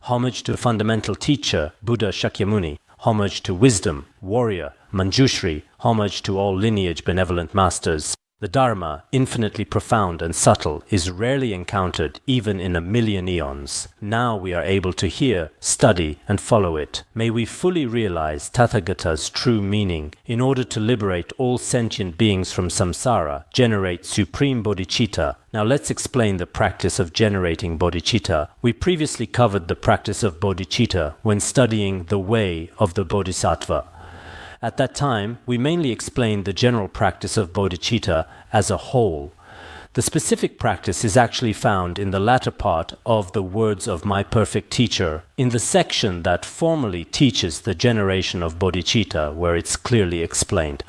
Homage to fundamental teacher, Buddha Shakyamuni. Homage to wisdom, warrior, Manjushri. Homage to all lineage benevolent masters. The Dharma, infinitely profound and subtle, is rarely encountered even in a million eons. Now we are able to hear, study, and follow it. May we fully realize Tathagata's true meaning in order to liberate all sentient beings from samsara, generate supreme bodhicitta. Now let's explain the practice of generating bodhicitta. We previously covered the practice of bodhicitta when studying the way of the bodhisattva. At that time, we mainly explained the general practice of bodhicitta as a whole. The specific practice is actually found in the latter part of the words of my perfect teacher, in the section that formally teaches the generation of bodhicitta, where it's clearly explained.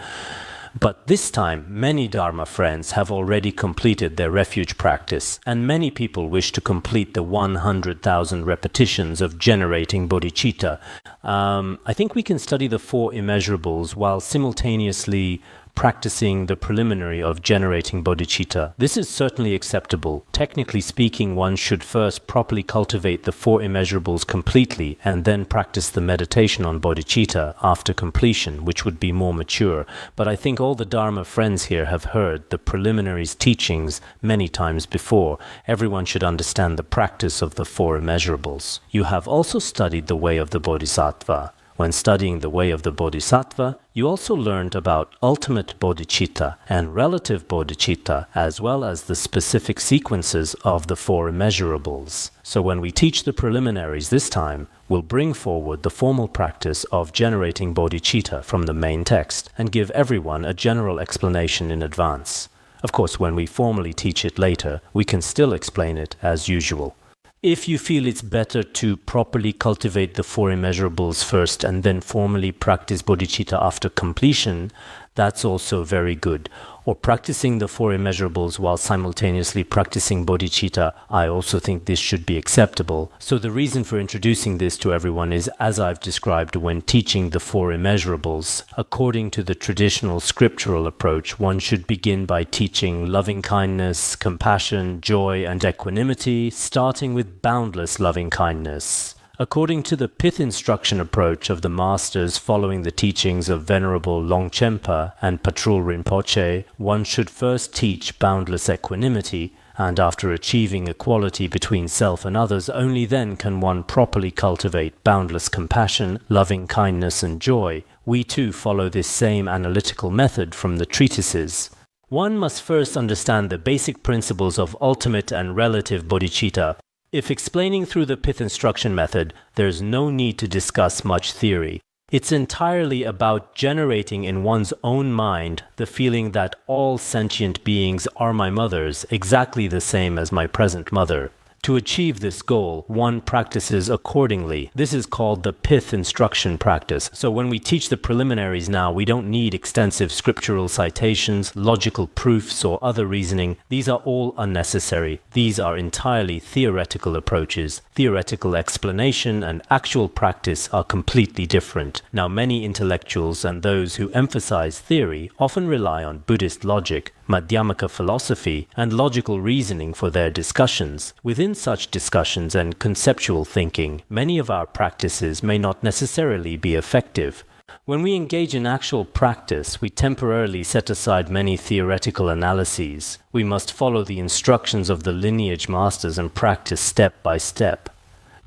But this time, many Dharma friends have already completed their refuge practice, and many people wish to complete the 100,000 repetitions of generating bodhicitta. I think we can study the Four Immeasurables while simultaneously practicing the preliminary of generating bodhicitta. This is certainly acceptable. Technically speaking, one should first properly cultivate the Four Immeasurables completely and then practice the meditation on bodhicitta after completion, which would be more mature. But I think all the Dharma friends here have heard the preliminaries teachings many times before. Everyone should understand the practice of the Four Immeasurables. You have also studied the way of the Bodhisattva. When studying the way of the Bodhisattva, you also learned about ultimate bodhicitta and relative bodhicitta, as well as the specific sequences of the Four Immeasurables. So when we teach the preliminaries this time, we'll bring forward the formal practice of generating bodhicitta from the main text and give everyone a general explanation in advance. Of course, when we formally teach it later, we can still explain it as usual. If you feel it's better to properly cultivate the Four Immeasurables first and then formally practice bodhicitta after completion, that's also very good. Or practicing the Four Immeasurables while simultaneously practicing bodhicitta, I also think this should be acceptable. So the reason for introducing this to everyone is, as I've described when teaching the Four Immeasurables, according to the traditional scriptural approach, one should begin by teaching loving-kindness, compassion, joy, and equanimity, starting with boundless loving-kindness. According to the pith instruction approach of the masters following the teachings of Venerable Longchenpa and Patrul Rinpoche, one should first teach boundless equanimity, and after achieving equality between self and others, only then can one properly cultivate boundless compassion, loving kindness, and joy. We too follow this same analytical method from the treatises. One must first understand the basic principles of ultimate and relative bodhicitta. If explaining through the pith instruction method, there's no need to discuss much theory. It's entirely about generating in one's own mind the feeling that all sentient beings are my mothers, exactly the same as my present mother. To achieve this goal, one practices accordingly. This is called the pith instruction practice. So when we teach the preliminaries now, we don't need extensive scriptural citations, logical proofs, or other reasoning. These are all unnecessary. These are entirely theoretical approaches. Theoretical explanation and actual practice are completely different. Now, many intellectuals and those who emphasize theory often rely on Buddhist logic, Madhyamaka philosophy, and logical reasoning for their discussions. Within such discussions and conceptual thinking, many of our practices may not necessarily be effective. When we engage in actual practice, we temporarily set aside many theoretical analyses. We must follow the instructions of the lineage masters and practice step by step.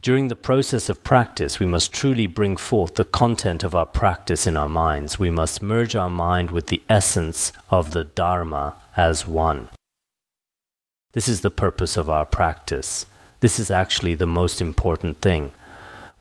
During the process of practice, we must truly bring forth the content of our practice in our minds. We must merge our mind with the essence of the Dharma as one. This is the purpose of our practice. This is actually the most important thing.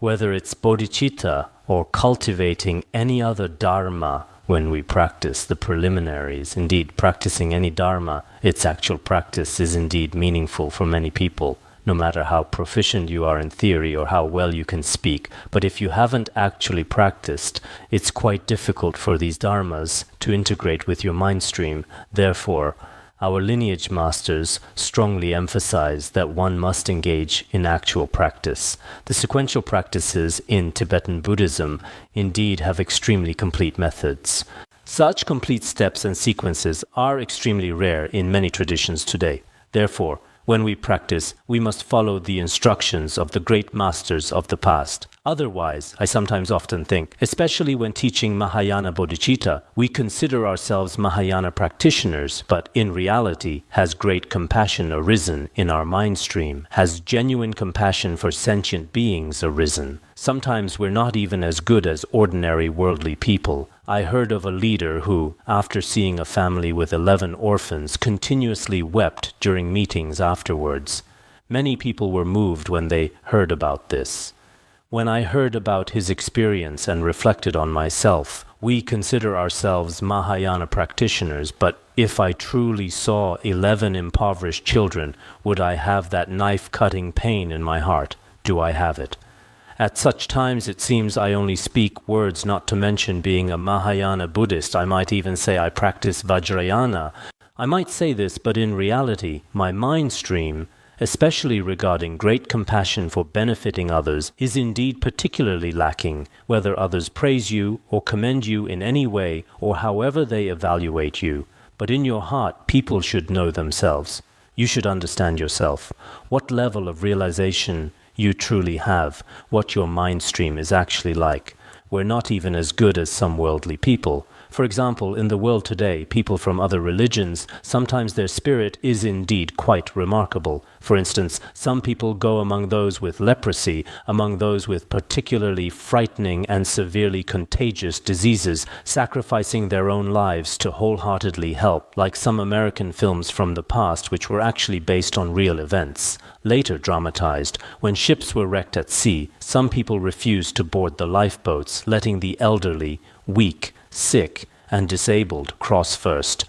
Whether it's bodhicitta or cultivating any other Dharma when we practice the preliminaries, indeed practicing any Dharma, its actual practice is indeed meaningful for many people. No matter how proficient you are in theory or how well you can speak. But if you haven't actually practiced, it's quite difficult for these dharmas to integrate with your mind stream. Therefore, our lineage masters strongly emphasize that one must engage in actual practice. The sequential practices in Tibetan Buddhism indeed have extremely complete methods. Such complete steps and sequences are extremely rare in many traditions today. Therefore, When we practice, we must follow the instructions of the great masters of the past. Otherwise, I sometimes often think, especially when teaching Mahayana Bodhicitta, we consider ourselves Mahayana practitioners, but in reality, has great compassion arisen in our mind stream? Has genuine compassion for sentient beings arisen? Sometimes we're not even as good as ordinary worldly people. I heard of a leader who, after seeing a family with 11 orphans, continuously wept during meetings afterwards. Many people were moved when they heard about this. When I heard about his experience and reflected on myself, we consider ourselves Mahayana practitioners, but if I truly saw 11 impoverished children, would I have that knife-cutting pain in my heart? Do I have it? At such times it seems I only speak words, not to mention being a Mahayana Buddhist. I might even say I practice Vajrayana. I might say this, but in reality, my mind stream, especially regarding great compassion for benefiting others, is indeed particularly lacking, whether others praise you or commend you in any way or however they evaluate you. But in your heart, people should know themselves. You should understand yourself, what level of realization you truly have, what your mind stream is actually like. We're not even as good as some worldly people. For example, in the world today, people from other religions, sometimes their spirit is indeed quite remarkable. For instance, some people go among those with leprosy, among those with particularly frightening and severely contagious diseases, sacrificing their own lives to wholeheartedly help, like some American films from the past which were actually based on real events. Later dramatized, when ships were wrecked at sea, some people refused to board the lifeboats, letting the elderly, weak, sick, and disabled cross first.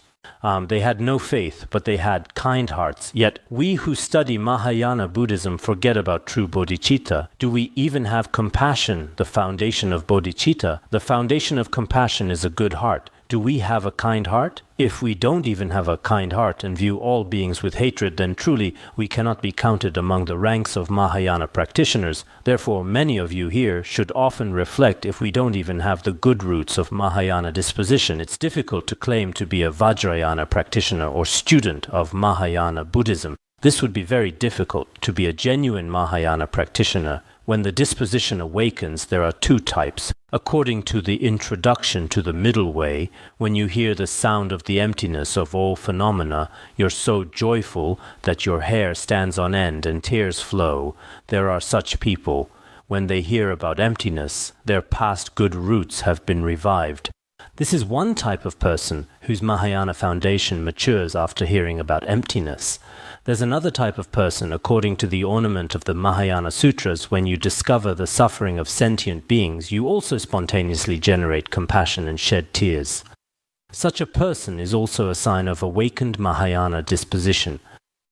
They had no faith, but they had kind hearts. Yet we who study Mahayana Buddhism forget about true bodhicitta. Do we even have compassion, the foundation of bodhicitta? The foundation of compassion is a good heart. Do we have a kind heart? If we don't even have a kind heart and view all beings with hatred, then truly we cannot be counted among the ranks of Mahayana practitioners. Therefore, many of you here should often reflect if we don't even have the good roots of Mahayana disposition. It's difficult to claim to be a Vajrayana practitioner or student of Mahayana Buddhism. This would be very difficult to be a genuine Mahayana practitioner. When the disposition awakens, there are two types. According to the introduction to the middle way, when you hear the sound of the emptiness of all phenomena, you're so joyful that your hair stands on end and tears flow. There are such people. When they hear about emptiness, their past good roots have been revived. This is one type of person whose Mahayana foundation matures after hearing about emptiness. There's another type of person, according to the ornament of the Mahayana Sutras, when you discover the suffering of sentient beings, you also spontaneously generate compassion and shed tears. Such a person is also a sign of awakened Mahayana disposition.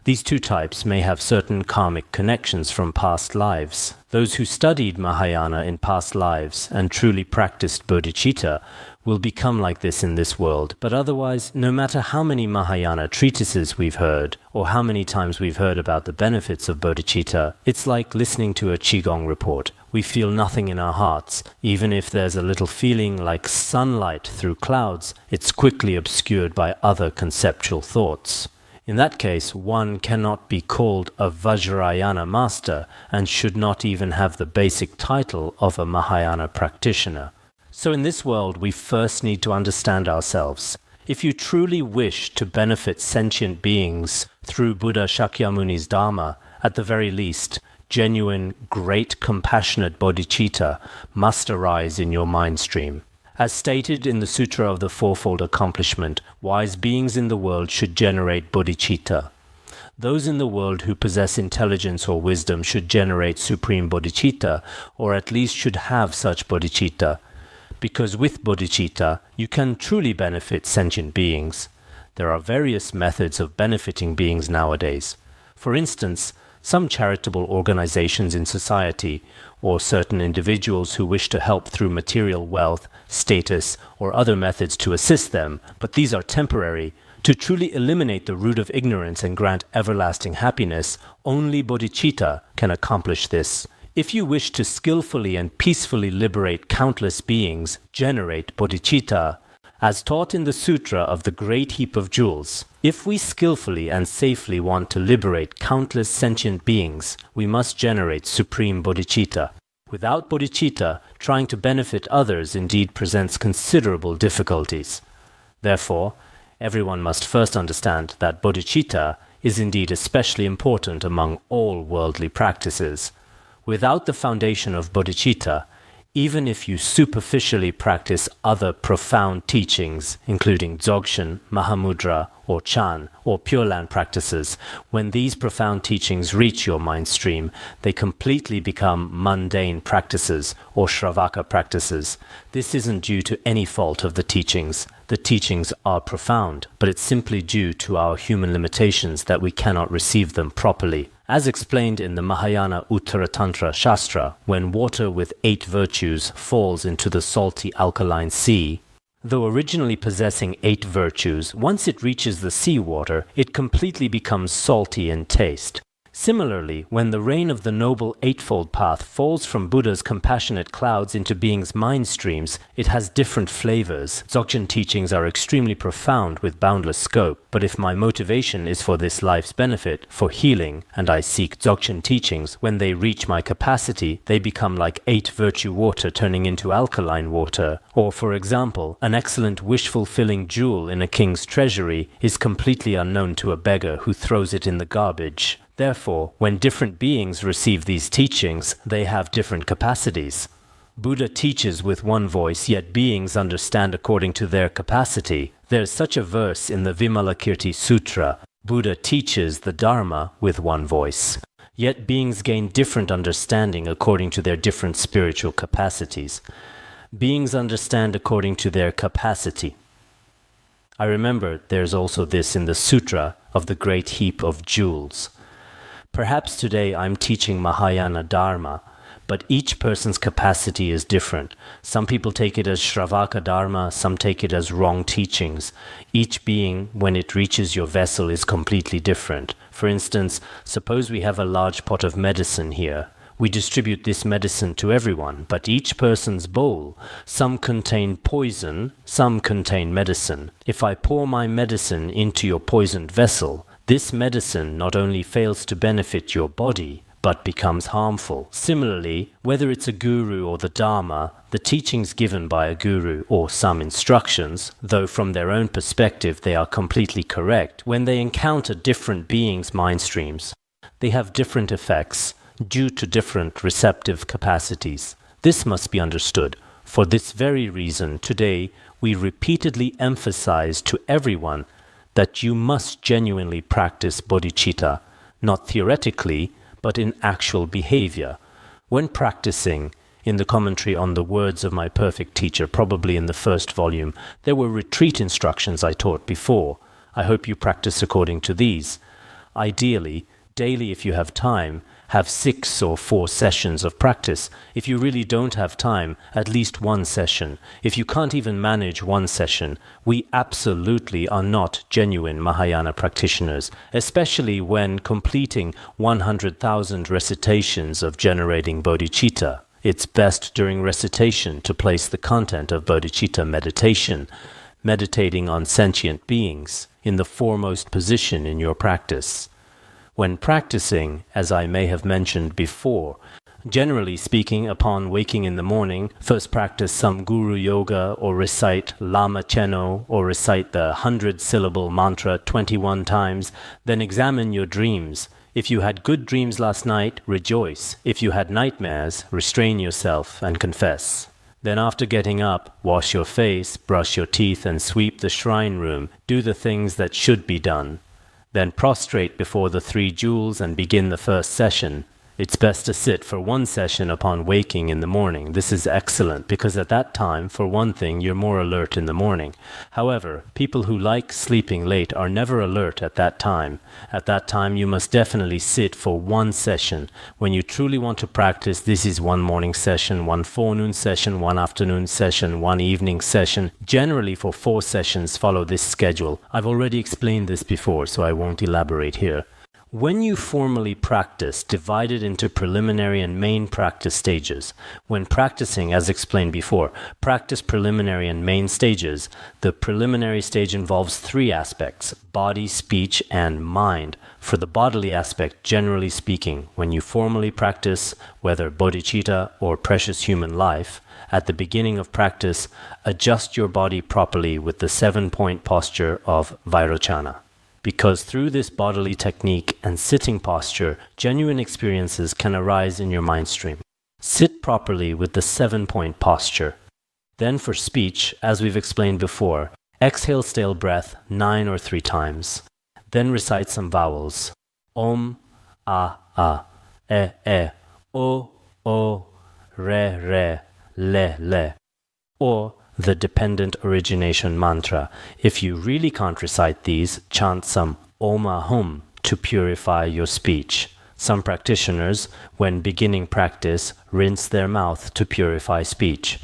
These two types may have certain karmic connections from past lives. Those who studied Mahayana in past lives and truly practiced bodhicitta will become like this in this world. But otherwise, no matter how many Mahayana treatises we've heard, or how many times we've heard about the benefits of bodhicitta, it's like listening to a Qigong report. We feel nothing in our hearts. Even if there's a little feeling like sunlight through clouds, it's quickly obscured by other conceptual thoughts. In that case, one cannot be called a Vajrayana master and should not even have the basic title of a Mahayana practitioner. So in this world, we first need to understand ourselves. If you truly wish to benefit sentient beings through Buddha Shakyamuni's Dharma, at the very least, genuine, great, compassionate bodhicitta must arise in your mind stream. As stated in the Sutra of the Fourfold Accomplishment, wise beings in the world should generate bodhicitta. Those in the world who possess intelligence or wisdom should generate supreme bodhicitta, or at least should have such bodhicitta. Because with bodhicitta, you can truly benefit sentient beings. There are various methods of benefiting beings nowadays. For instance, some charitable organizations in society, or certain individuals who wish to help through material wealth, status, or other methods to assist them, but these are temporary. To truly eliminate the root of ignorance and grant everlasting happiness, only bodhicitta can accomplish this. If you wish to skillfully and peacefully liberate countless beings, generate bodhicitta. As taught in the Sutra of the Great Heap of Jewels, if we skillfully and safely want to liberate countless sentient beings, we must generate supreme bodhicitta. Without bodhicitta, trying to benefit others indeed presents considerable difficulties. Therefore, everyone must first understand that bodhicitta is indeed especially important among all worldly practices. Without the foundation of bodhicitta, even if you superficially practice other profound teachings, including Dzogchen, Mahamudra, or Chan, or Pure Land practices, when these profound teachings reach your mind stream, they completely become mundane practices, or Shravaka practices. This isn't due to any fault of the teachings. The teachings are profound, but it's simply due to our human limitations that we cannot receive them properly. As explained in the Mahayana Uttaratantra Shastra, when water with 8 virtues falls into the salty alkaline sea, though originally possessing 8 virtues, once it reaches the seawater, it completely becomes salty in taste. Similarly, when the rain of the Noble Eightfold Path falls from Buddha's compassionate clouds into beings' mind streams, it has different flavors. Dzogchen teachings are extremely profound with boundless scope, but if my motivation is for this life's benefit, for healing, and I seek Dzogchen teachings, when they reach my capacity, they become like 8-virtue water turning into alkaline water. Or, for example, an excellent wish-fulfilling jewel in a king's treasury is completely unknown to a beggar who throws it in the garbage. Therefore, when different beings receive these teachings, they have different capacities. Buddha teaches with one voice, yet beings understand according to their capacity. There is such a verse in the Vimalakirti Sutra. Buddha teaches the Dharma with one voice. Yet beings gain different understanding according to their different spiritual capacities. Beings understand according to their capacity. I remember there's also this in the Sutra of the Great Heap of Jewels. Perhaps today I'm teaching Mahayana Dharma, but each person's capacity is different. Some people take it as Shravaka Dharma, some take it as wrong teachings. Each being, when it reaches your vessel, is completely different. For instance, suppose we have a large pot of medicine here. We distribute this medicine to everyone, but each person's bowl, some contain poison, some contain medicine. If I pour my medicine into your poisoned vessel, this medicine not only fails to benefit your body, but becomes harmful. Similarly, whether it's a guru or the Dharma, the teachings given by a guru or some instructions, though from their own perspective they are completely correct, when they encounter different beings' mind streams, they have different effects due to different receptive capacities. This must be understood. For this very reason, today we repeatedly emphasize to everyone that you must genuinely practice bodhicitta, not theoretically, but in actual behavior. When practicing, in the commentary on the words of my perfect teacher, probably in the first volume, there were retreat instructions I taught before. I hope you practice according to these. Ideally, daily if you have time, have 6 or 4 sessions of practice. If you really don't have time, at least 1 session. If you can't even manage 1 session, we absolutely are not genuine Mahayana practitioners, especially when completing 100,000 recitations of generating bodhicitta. It's best during recitation to place the content of bodhicitta meditation, meditating on sentient beings, in the foremost position in your practice. When practicing, as I may have mentioned before, generally speaking, upon waking in the morning, first practice some guru yoga or recite Lama Cheno or recite the 100-syllable mantra 21 times, then examine your dreams. If you had good dreams last night, rejoice. If you had nightmares, restrain yourself and confess. Then after getting up, wash your face, brush your teeth and sweep the shrine room. Do the things that should be done. Then prostrate before the 3 jewels and begin the first session. It's best to sit for 1 session upon waking in the morning. This is excellent because at that time, for one thing, you're more alert in the morning. However, people who like sleeping late are never alert at that time. At that time, you must definitely sit for 1 session. When you truly want to practice, this is 1 morning session, 1 forenoon session, 1 afternoon session, 1 evening session. Generally, for 4 sessions, follow this schedule. I've already explained this before, so I won't elaborate here. When you formally practice, divide it into preliminary and main practice stages. When practicing, as explained before, practice preliminary and main stages. The preliminary stage involves three aspects: body, speech, and mind. For the bodily aspect, generally speaking, when you formally practice, whether bodhicitta or precious human life, at the beginning of practice, adjust your body properly with the 7-point posture of Vairochana. Because through this bodily technique and sitting posture, genuine experiences can arise in your mind stream. Sit properly with the 7-point posture. Then for speech, as we've explained before, exhale stale breath 9 or 3 times. Then recite some vowels. Om, a, e, o, re, le, or the dependent origination mantra. If you really can't recite these, chant some Om Ahum to purify your speech. Some practitioners, when beginning practice, rinse their mouth to purify speech.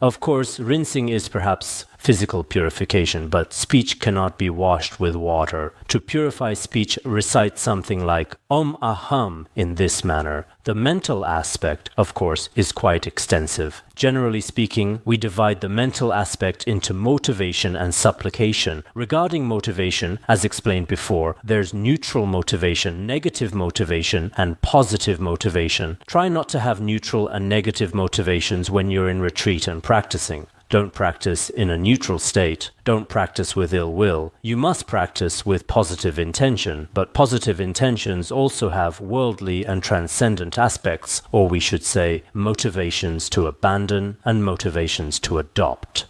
Of course, rinsing is perhaps physical purification, but speech cannot be washed with water. To purify speech, recite something like Om Aham in this manner. The mental aspect, of course, is quite extensive. Generally speaking, we divide the mental aspect into motivation and supplication. Regarding motivation, as explained before, there's neutral motivation, negative motivation, and positive motivation. Try not to have neutral and negative motivations when you're in retreat and practicing. Don't practice in a neutral state. Don't practice with ill will. You must practice with positive intention, but positive intentions also have worldly and transcendent aspects, or we should say motivations to abandon and motivations to adopt.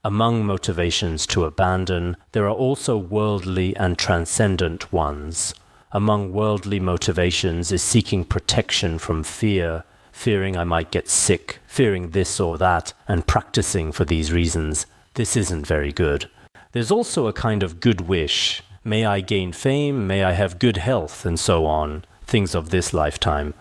Among motivations to abandon, there are also worldly and transcendent ones. Among worldly motivations is seeking protection from fear, fearing I might get sick, fearing this or that, and practicing for these reasons. This isn't very good. There's also a kind of good wish. May I gain fame, may I have good health, and so on. Things of this lifetime.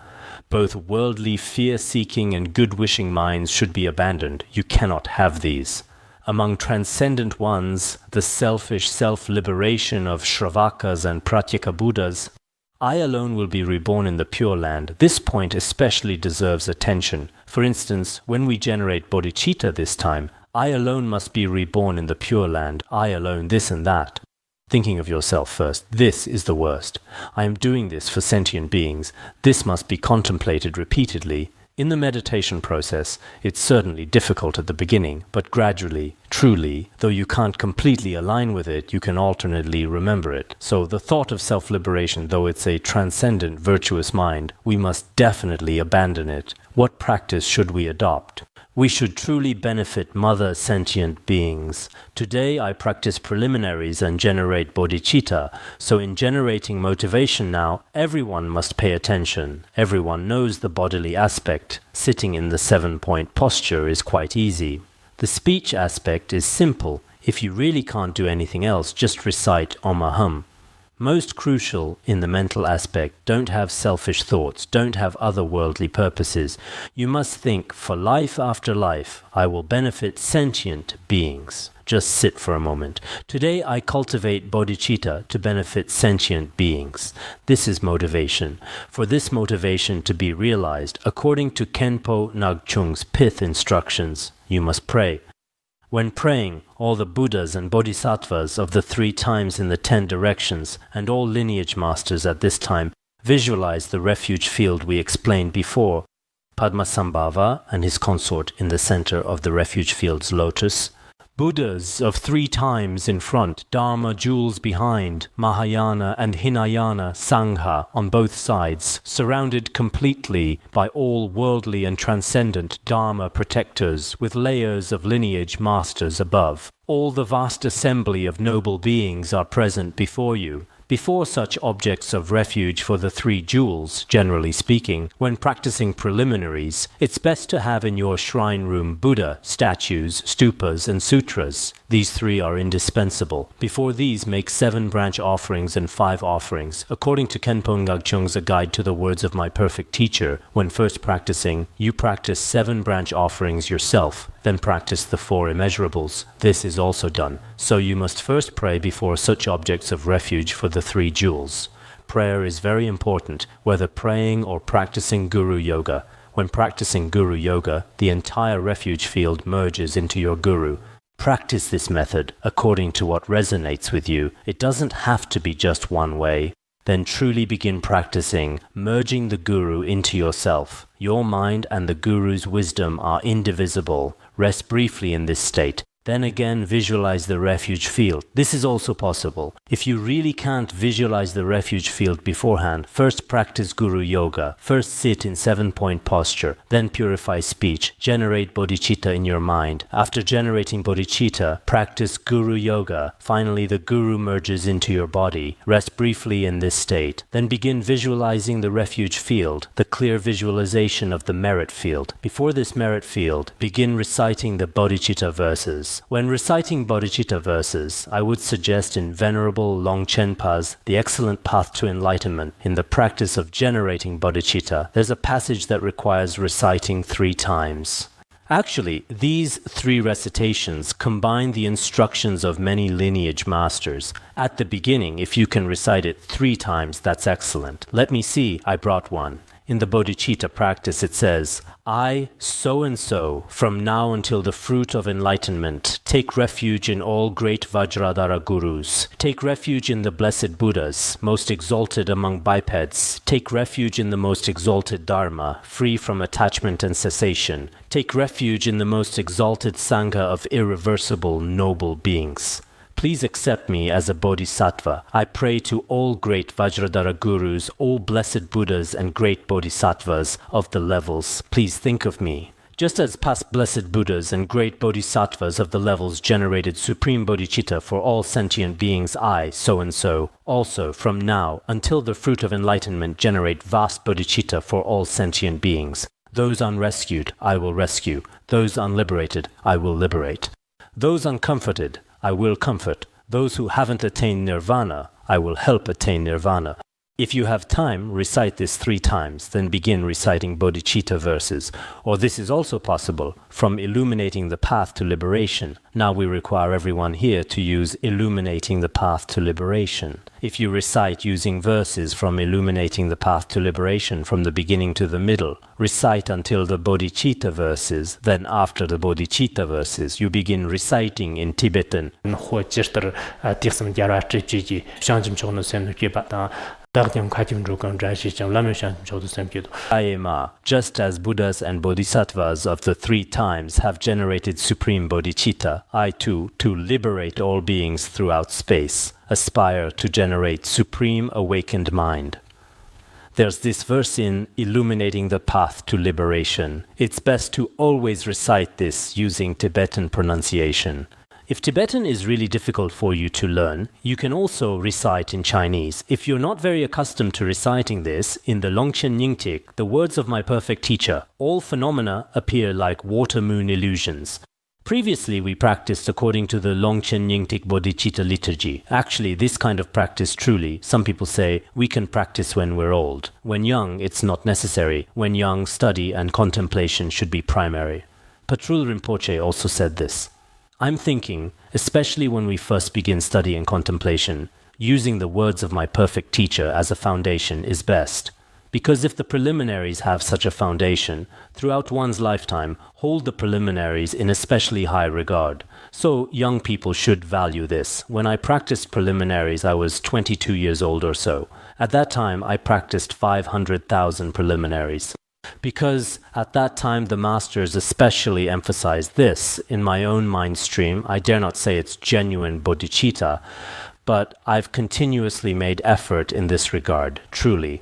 Both worldly fear-seeking and good-wishing minds should be abandoned. You cannot have these. Among transcendent ones, the selfish self-liberation of Shravakas and Pratyeka Buddhas, I alone will be reborn in the Pure Land. This point especially deserves attention. For instance, when we generate bodhicitta this time, I alone must be reborn in the Pure Land. I alone this and that. Thinking of yourself first. This is the worst. I am doing this for sentient beings. This must be contemplated repeatedly. In the meditation process, it's certainly difficult at the beginning, but gradually, truly, though you can't completely align with it, you can alternately remember it. So the thought of self-liberation, though it's a transcendent, virtuous mind, we must definitely abandon it. What practice should we adopt? We should truly benefit mother sentient beings. Today I practice preliminaries and generate bodhicitta, so in generating motivation now, everyone must pay attention. Everyone knows the bodily aspect. Sitting in the 7-point posture is quite easy. The speech aspect is simple. If you really can't do anything else, just recite Om Aham. Most crucial in the mental aspect, don't have selfish thoughts, don't have otherworldly purposes. You must think, for life after life, I will benefit sentient beings. Just sit for a moment. Today I cultivate bodhicitta to benefit sentient beings. This is motivation. For this motivation to be realized, according to Khenpo Nagchung's pith instructions, you must pray. When praying, all the Buddhas and Bodhisattvas of the 3 times in the 10 directions and all lineage masters at this time visualize the refuge field we explained before. Padmasambhava and his consort in the center of the refuge field's lotus. Buddhas of 3 times in front, Dharma jewels behind, Mahayana and Hinayana Sangha on both sides, surrounded completely by all worldly and transcendent Dharma protectors with layers of lineage masters above. All the vast assembly of noble beings are present before you. Before such objects of refuge for the 3 jewels, generally speaking, when practicing preliminaries, it's best to have in your shrine room Buddha, statues, stupas, and sutras. These 3 are indispensable. Before these, make 7 branch offerings and 5 offerings. According to Khenpo Ngagchung's A Guide to the Words of My Perfect Teacher, when first practicing, you practice 7 branch offerings yourself, then practice the 4 Immeasurables. This is also done. So you must first pray before such objects of refuge for the 3 jewels. prayer is very important, whether praying or practicing Guru Yoga. When practicing Guru Yoga, the entire refuge field merges into your Guru. Practice this method according to what resonates with you. It doesn't have to be just one way. Then truly begin practicing, merging the Guru into yourself. Your mind and the Guru's wisdom are indivisible. Rest briefly in this state. Then again visualize the refuge field. This is also possible. If you really can't visualize the refuge field beforehand, first practice Guru Yoga. First sit in 7-point posture, then purify speech. Generate Bodhicitta in your mind. After generating Bodhicitta, practice Guru Yoga. Finally, the Guru merges into your body. Rest briefly in this state. Then begin visualizing the refuge field, the clear visualization of the merit field. Before this merit field, begin reciting the Bodhicitta verses. When reciting Bodhicitta verses, I would suggest in Venerable Longchenpa's The Excellent Path to Enlightenment, in the practice of generating Bodhicitta, there's a passage that requires reciting 3 times. Actually, these 3 recitations combine the instructions of many lineage masters. At the beginning, if you can recite it 3 times, that's excellent. Let me see, I brought one. In the Bodhicitta practice it says, I, so-and-so, from now until the fruit of enlightenment, take refuge in all great Vajradhara Gurus. Take refuge in the blessed Buddhas, most exalted among bipeds. Take refuge in the most exalted Dharma, free from attachment and cessation. Take refuge in the most exalted Sangha of irreversible, noble beings. Please accept me as a bodhisattva. I pray to all great Vajradhara Gurus, all blessed Buddhas and great bodhisattvas of the levels. Please think of me. Just as past blessed Buddhas and great bodhisattvas of the levels generated supreme bodhicitta for all sentient beings, I, so-and-so, also from now until the fruit of enlightenment generate vast bodhicitta for all sentient beings. Those unrescued, I will rescue. Those unliberated, I will liberate. Those uncomforted, I will comfort. Those who haven't attained nirvana, I will help attain nirvana. If you have time, recite this 3 times, then begin reciting Bodhicitta verses. Or this is also possible, from illuminating the path to liberation. Now we require everyone here to use illuminating the path to liberation. If you recite using verses from illuminating the path to liberation from the beginning to the middle, recite until the Bodhicitta verses, then after the Bodhicitta verses, you begin reciting in Tibetan. Ayema, just as Buddhas and Bodhisattvas of the 3 times have generated supreme bodhicitta, I too, to liberate all beings throughout space, aspire to generate supreme awakened mind. There's this verse in Illuminating the Path to Liberation. It's best to always recite this using Tibetan pronunciation. If Tibetan is really difficult for you to learn, you can also recite in Chinese. If you're not very accustomed to reciting this, in the Longchen Nyingtik, the words of my perfect teacher, all phenomena appear like water-moon illusions. Previously, we practiced according to the Longchen Nyingtik Bodhicitta liturgy. Actually, this kind of practice truly, some people say, we can practice when we're old. When young, it's not necessary. When young, study and contemplation should be primary. Patrul Rinpoche also said this. I'm thinking, especially when we first begin study and contemplation, using the words of my perfect teacher as a foundation is best. Because if the preliminaries have such a foundation, throughout one's lifetime, hold the preliminaries in especially high regard. So young people should value this. When I practiced preliminaries, I was 22 years old or so. At that time, I practiced 500,000 preliminaries. Because at that time the masters especially emphasized this. In my own mind stream, I dare not say it's genuine bodhicitta, but I've continuously made effort in this regard, truly.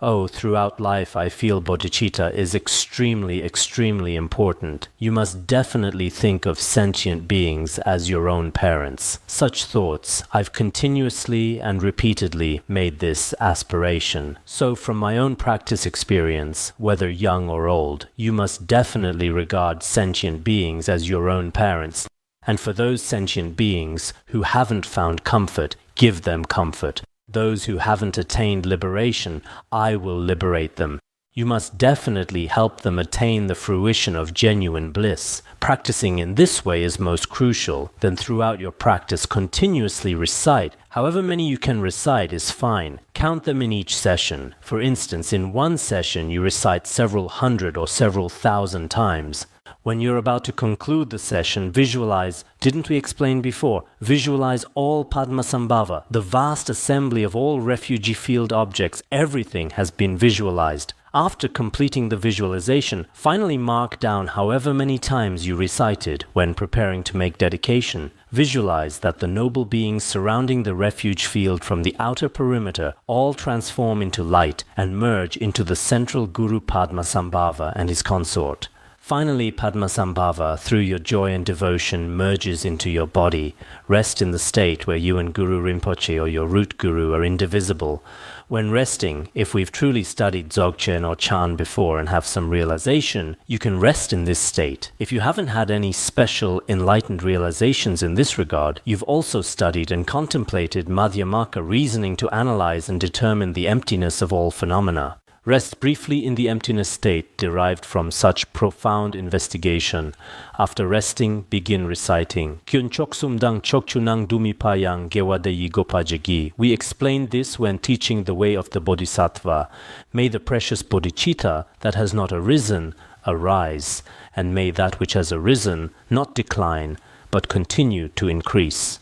Oh, throughout life I feel bodhicitta is extremely, extremely important. You must definitely think of sentient beings as your own parents. Such thoughts, I've continuously and repeatedly made this aspiration. So from my own practice experience, whether young or old, you must definitely regard sentient beings as your own parents. And for those sentient beings who haven't found comfort, give them comfort. Those who haven't attained liberation, I will liberate them. You must definitely help them attain the fruition of genuine bliss. Practicing in this way is most crucial. Then throughout your practice continuously recite. However many you can recite is fine. Count them in each session. For instance, in one session you recite several hundred or several thousand times. When you're about to conclude the session, visualize, didn't we explain before, visualize all Padmasambhava, the vast assembly of all Refuge Field objects, everything has been visualized. After completing the visualization, finally mark down however many times you recited when preparing to make dedication. Visualize that the noble beings surrounding the refuge field from the outer perimeter all transform into light and merge into the central Guru Padmasambhava and his consort. Finally, Padmasambhava, through your joy and devotion, merges into your body. Rest in the state where you and Guru Rinpoche or your root Guru are indivisible. When resting, if we've truly studied Dzogchen or Chan before and have some realization, you can rest in this state. If you haven't had any special enlightened realizations in this regard, you've also studied and contemplated Madhyamaka reasoning to analyze and determine the emptiness of all phenomena. Rest briefly in the emptiness state derived from such profound investigation. After resting, begin reciting. Kyun choksumdang chokchunang dumipayang gewadeyi gopajagi. We explained this when teaching the way of the Bodhisattva. May the precious Bodhicitta that has not arisen, arise, and may that which has arisen not decline, but continue to increase.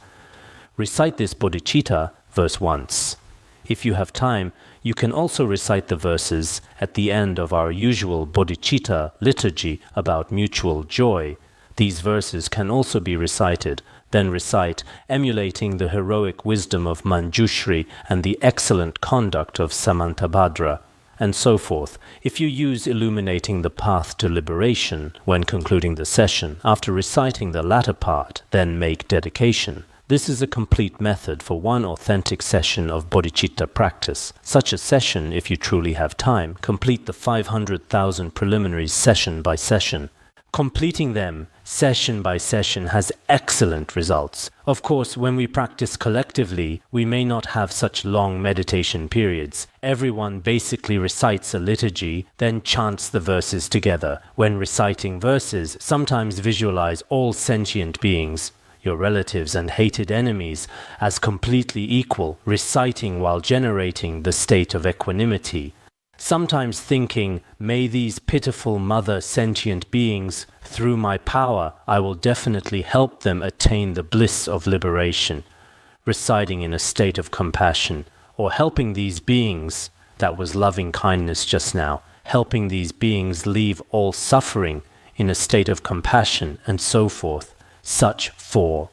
Recite this Bodhicitta verse once. If you have time, you can also recite the verses at the end of our usual Bodhicitta liturgy about mutual joy. These verses can also be recited. Then recite, emulating the heroic wisdom of Manjushri and the excellent conduct of Samantabhadra, and so forth. If you use illuminating the path to liberation when concluding the session, after reciting the latter part, then make dedication. This is a complete method for one authentic session of bodhicitta practice. Such a session, if you truly have time, complete the 500,000 preliminaries session by session. Completing them session by session has excellent results. Of course, when we practice collectively, we may not have such long meditation periods. Everyone basically recites a liturgy, then chants the verses together. When reciting verses, sometimes visualize all sentient beings, your relatives and hated enemies, as completely equal, reciting while generating the state of equanimity. Sometimes thinking, may these pitiful mother sentient beings, through my power, I will definitely help them attain the bliss of liberation. Reciting in a state of compassion, or helping these beings, that was loving kindness just now, helping these beings leave all suffering in a state of compassion, and so forth. Such four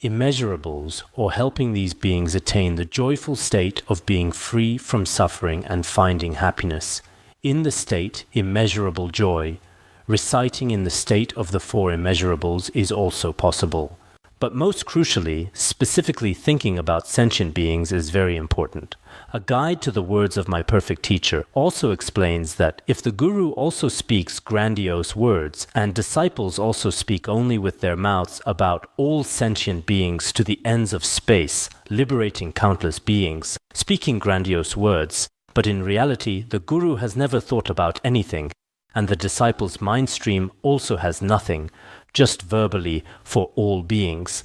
immeasurables, or helping these beings attain the joyful state of being free from suffering and finding happiness. In the state, immeasurable joy, reciting in the state of the four immeasurables is also possible. But most crucially, specifically thinking about sentient beings is very important. A guide to the words of my perfect teacher also explains that if the Guru also speaks grandiose words, and disciples also speak only with their mouths about all sentient beings to the ends of space, liberating countless beings, speaking grandiose words, but in reality the Guru has never thought about anything, and the disciple's mind stream also has nothing, just verbally for all beings.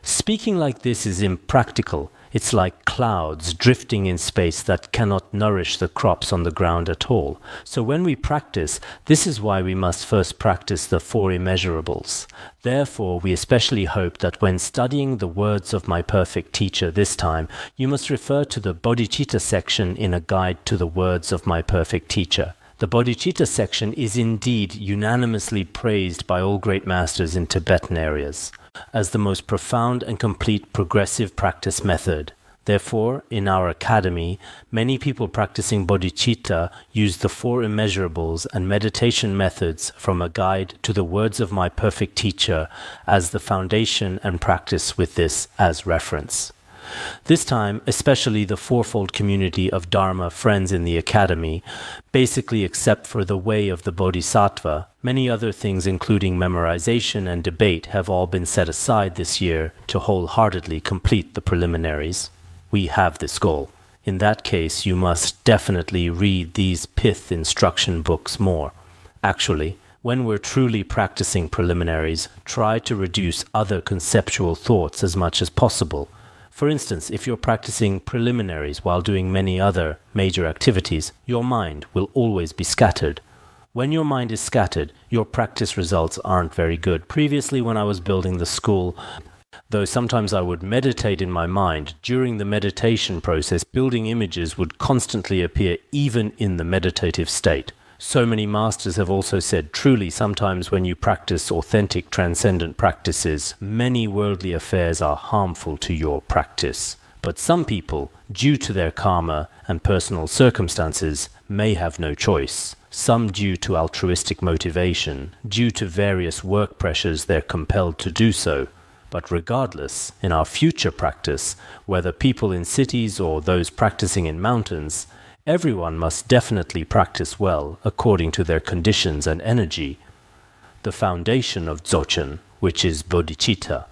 Speaking like this is impractical. It's like clouds drifting in space that cannot nourish the crops on the ground at all. So when we practice, this is why we must first practice the four immeasurables. Therefore, we especially hope that when studying the words of my perfect teacher this time, you must refer to the Bodhicitta section in a guide to the words of my perfect teacher. The Bodhicitta section is indeed unanimously praised by all great masters in Tibetan areas as the most profound and complete progressive practice method. Therefore, in our academy, many people practicing bodhicitta use the four immeasurables and meditation methods from a guide to the words of my perfect teacher as the foundation and practice with this as reference. This time, especially the fourfold community of Dharma friends in the Academy, basically except for the way of the Bodhisattva, many other things including memorization and debate have all been set aside this year to wholeheartedly complete the preliminaries. We have this goal. In that case, you must definitely read these pith instruction books more. Actually, when we're truly practicing preliminaries, try to reduce other conceptual thoughts as much as possible. For instance, if you're practicing preliminaries while doing many other major activities, your mind will always be scattered. When your mind is scattered, your practice results aren't very good. Previously, when I was building the school, though sometimes I would meditate in my mind, during the meditation process, building images would constantly appear even in the meditative state. So many masters have also said, truly, sometimes when you practice authentic transcendent practices, many worldly affairs are harmful to your practice. But some people, due to their karma and personal circumstances, may have no choice. Some due to altruistic motivation, due to various work pressures, they're compelled to do so. But regardless, in our future practice, whether people in cities or those practicing in mountains, everyone must definitely practice well according to their conditions and energy. The foundation of Dzogchen, which is Bodhicitta.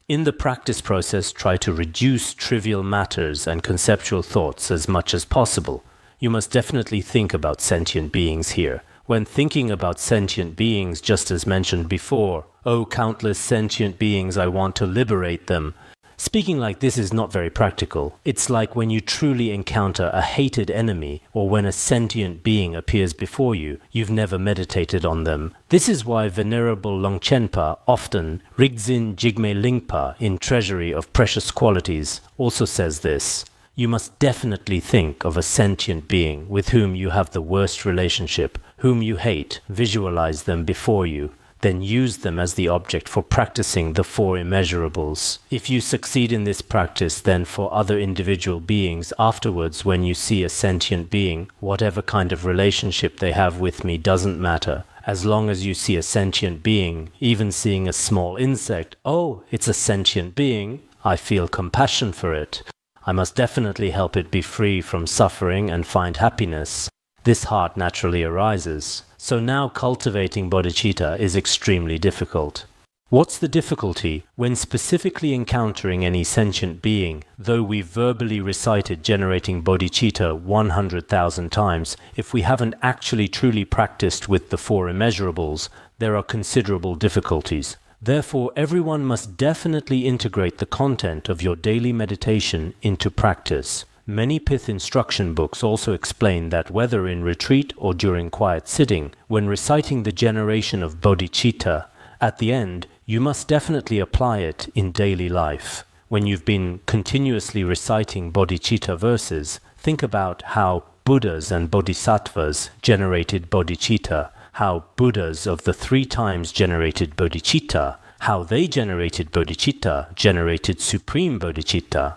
In the practice process, try to reduce trivial matters and conceptual thoughts as much as possible. You must definitely think about sentient beings here. When thinking about sentient beings, just as mentioned before, "Oh, countless sentient beings, I want to liberate them." Speaking like this is not very practical. It's like when you truly encounter a hated enemy, or when a sentient being appears before you, you've never meditated on them. This is why Venerable Longchenpa, often Rigzin Jigme Lingpa in Treasury of Precious Qualities, also says this. You must definitely think of a sentient being with whom you have the worst relationship, whom you hate, visualize them before you, then use them as the object for practicing the Four Immeasurables. If you succeed in this practice, then for other individual beings, afterwards when you see a sentient being, whatever kind of relationship they have with me doesn't matter. As long as you see a sentient being, even seeing a small insect, oh, it's a sentient being, I feel compassion for it. I must definitely help it be free from suffering and find happiness. This heart naturally arises. So now cultivating bodhicitta is extremely difficult. What's the difficulty? When specifically encountering any sentient being, though we verbally recited generating bodhicitta 100,000 times, if we haven't actually truly practiced with the Four Immeasurables, there are considerable difficulties. Therefore, everyone must definitely integrate the content of your daily meditation into practice. Many pith instruction books also explain that whether in retreat or during quiet sitting, when reciting the generation of bodhicitta, at the end, you must definitely apply it in daily life. When you've been continuously reciting bodhicitta verses, think about how Buddhas and Bodhisattvas generated bodhicitta, how Buddhas of the 3 times generated bodhicitta, how they generated bodhicitta, generated supreme bodhicitta.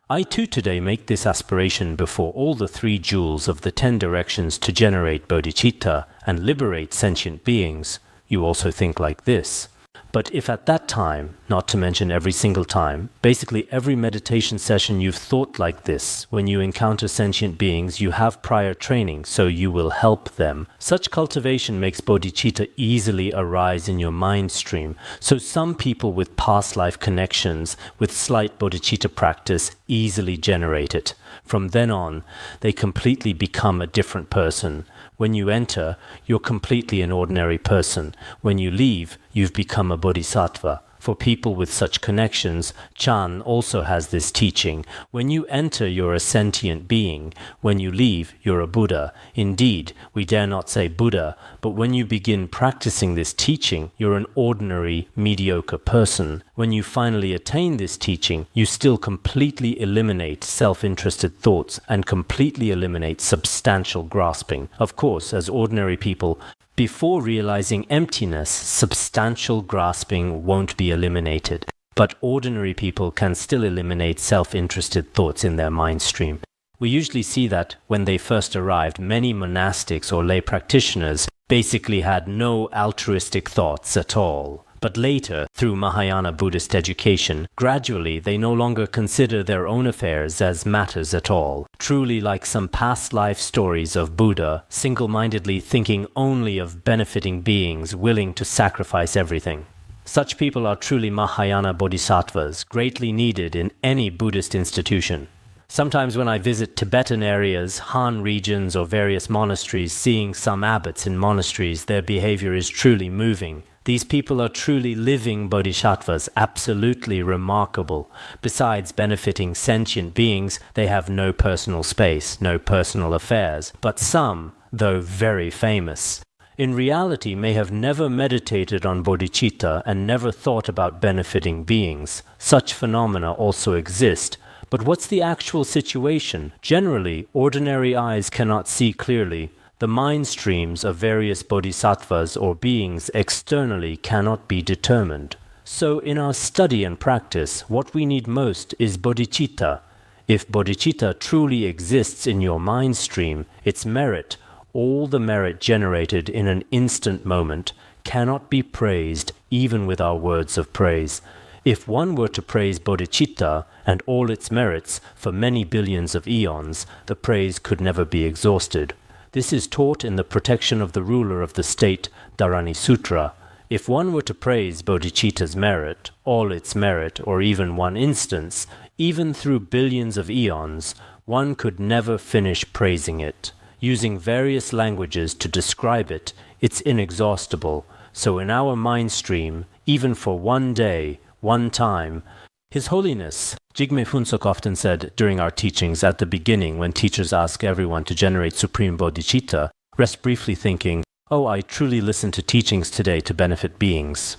I too today make this aspiration before all the 3 jewels of the 10 directions to generate bodhicitta and liberate sentient beings. You also think like this. But if at that time, not to mention every single time, basically every meditation session you've thought like this, when you encounter sentient beings, you have prior training, so you will help them. Such cultivation makes bodhicitta easily arise in your mind stream. So some people with past life connections, with slight bodhicitta practice, easily generate it. From then on, they completely become a different person. When you enter, you're completely an ordinary person. When you leave, you've become a bodhisattva. For people with such connections, Chan also has this teaching. When you enter, you're a sentient being. When you leave, you're a Buddha. Indeed, we dare not say Buddha, but when you begin practicing this teaching, you're an ordinary, mediocre person. When you finally attain this teaching, you still completely eliminate self-interested thoughts and completely eliminate substantial grasping. Of course, as ordinary people, before realizing emptiness, substantial grasping won't be eliminated. But ordinary people can still eliminate self-interested thoughts in their mind stream. We usually see that when they first arrived, many monastics or lay practitioners basically had no altruistic thoughts at all. But later, through Mahayana Buddhist education, gradually they no longer consider their own affairs as matters at all. Truly like some past life stories of Buddha, single-mindedly thinking only of benefiting beings, willing to sacrifice everything. Such people are truly Mahayana bodhisattvas, greatly needed in any Buddhist institution. Sometimes when I visit Tibetan areas, Han regions, or various monasteries, seeing some abbots in monasteries, their behavior is truly moving. These people are truly living bodhisattvas, absolutely remarkable. Besides benefiting sentient beings, they have no personal space, no personal affairs. But some, though very famous, in reality may have never meditated on bodhicitta and never thought about benefiting beings. Such phenomena also exist. But what's the actual situation? Generally, ordinary eyes cannot see clearly. The mind streams of various bodhisattvas or beings externally cannot be determined. So in our study and practice, what we need most is bodhicitta. If bodhicitta truly exists in your mind stream, its merit, all the merit generated in an instant moment, cannot be praised even with our words of praise. If one were to praise bodhicitta and all its merits for many billions of eons, the praise could never be exhausted. This is taught in the Protection of the Ruler of the State, Dharani Sutra. If one were to praise bodhicitta's merit, all its merit, or even one instance, even through billions of eons, one could never finish praising it. Using various languages to describe it, it's inexhaustible. So in our mind stream, even for one day, one time, His Holiness Jigme Phuntsok often said during our teachings at the beginning when teachers ask everyone to generate supreme bodhicitta, rest briefly thinking, oh, I truly listened to teachings today to benefit beings.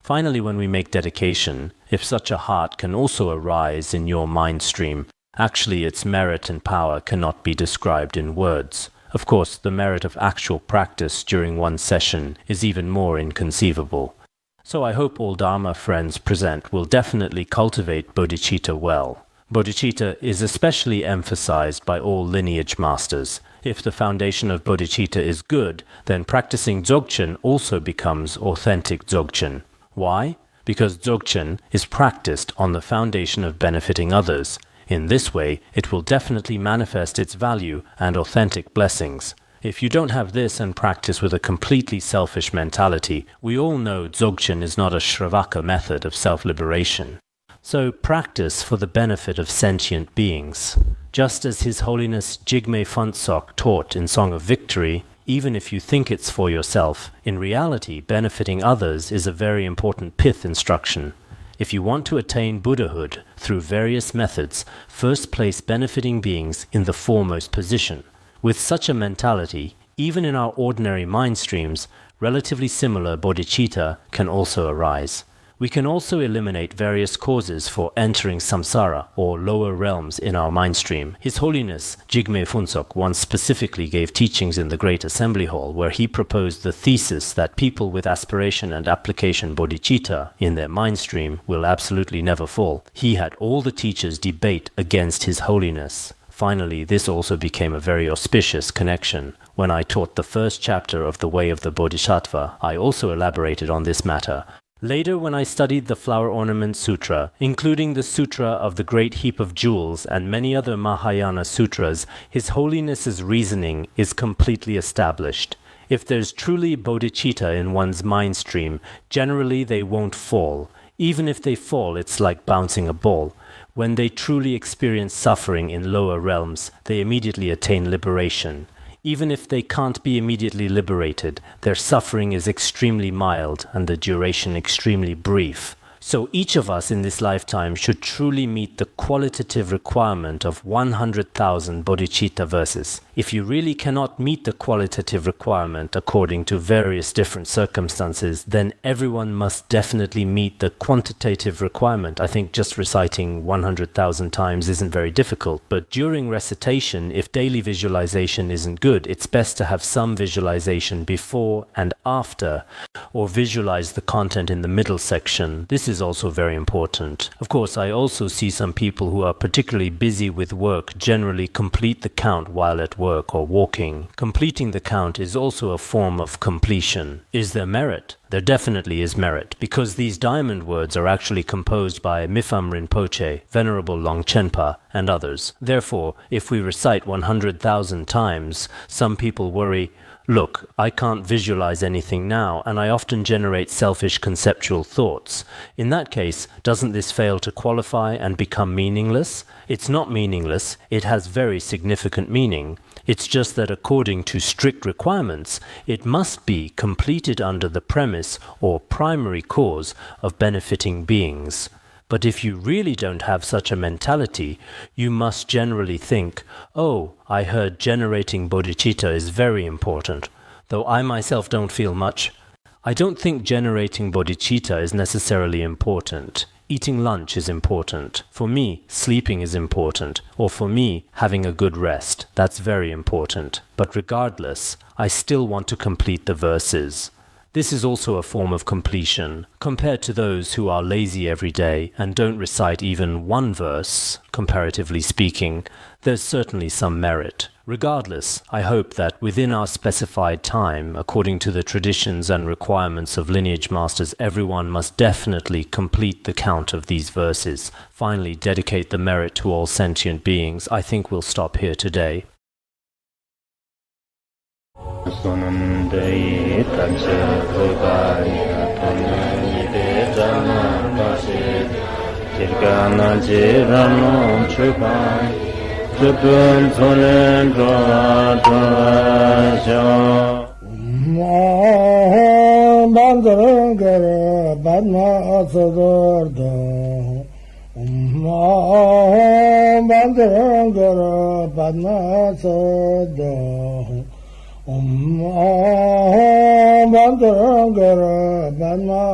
Finally, when we make dedication, if such a heart can also arise in your mind stream, actually its merit and power cannot be described in words. Of course, the merit of actual practice during one session is even more inconceivable. So I hope all Dharma friends present will definitely cultivate bodhicitta well. Bodhicitta is especially emphasized by all lineage masters. If the foundation of bodhicitta is good, then practicing dzogchen also becomes authentic dzogchen. Why? Because dzogchen is practiced on the foundation of benefiting others. In this way, it will definitely manifest its value and authentic blessings. If you don't have this and practice with a completely selfish mentality, we all know dzogchen is not a Shravaka method of self-liberation. So practice for the benefit of sentient beings. Just as His Holiness Jigme Phuntsok taught in Song of Victory, even if you think it's for yourself, in reality benefiting others is a very important pith instruction. If you want to attain Buddhahood through various methods, first place benefiting beings in the foremost position. With such a mentality, even in our ordinary mind streams, relatively similar bodhicitta can also arise. We can also eliminate various causes for entering samsara or lower realms in our mind stream. His Holiness Jigme Phuntsok once specifically gave teachings in the Great Assembly Hall where he proposed the thesis that people with aspiration and application bodhicitta in their mind stream will absolutely never fall. He had all the teachers debate against His Holiness. Finally, this also became a very auspicious connection. When I taught the first chapter of The Way of the Bodhisattva, I also elaborated on this matter. Later, when I studied the Flower Ornament Sutra, including the Sutra of the Great Heap of Jewels and many other Mahayana sutras, His Holiness's reasoning is completely established. If there's truly bodhicitta in one's mind stream, generally they won't fall. Even if they fall, it's like bouncing a ball. When they truly experience suffering in lower realms, they immediately attain liberation. Even if they can't be immediately liberated, their suffering is extremely mild and the duration extremely brief. So each of us in this lifetime should truly meet the qualitative requirement of 100,000 bodhicitta verses. If you really cannot meet the qualitative requirement according to various different circumstances, then everyone must definitely meet the quantitative requirement. I think just reciting 100,000 times isn't very difficult, but during recitation, if daily visualization isn't good, it's best to have some visualization before and after, or visualize the content in the middle section. This is also very important. Of course, I also see some people who are particularly busy with work generally complete the count while at work or walking. Completing the count is also a form of completion. Is there merit? There definitely is merit, because these diamond words are actually composed by Mipham Rinpoche, Venerable Longchenpa, and others. Therefore, if we recite 100,000 times, some people worry, Look, I can't visualize anything now, and I often generate selfish conceptual thoughts. In that case, doesn't this fail to qualify and become meaningless? It's not meaningless, it has very significant meaning. It's just that according to strict requirements, it must be completed under the premise or primary cause of benefiting beings. But if you really don't have such a mentality, you must generally think, oh, I heard generating bodhicitta is very important, though I myself don't feel much. I don't think generating bodhicitta is necessarily important. Eating lunch is important. For me, sleeping is important. Or for me, having a good rest. That's very important. But regardless, I still want to complete the verses. This is also a form of completion. Compared to those who are lazy every day and don't recite even one verse, comparatively speaking, there's certainly some merit. Regardless, I hope that within our specified time, according to the traditions and requirements of lineage masters, everyone must definitely complete the count of these verses. Finally, dedicate the merit to all sentient beings. I think we'll stop here today. Bandara Bandara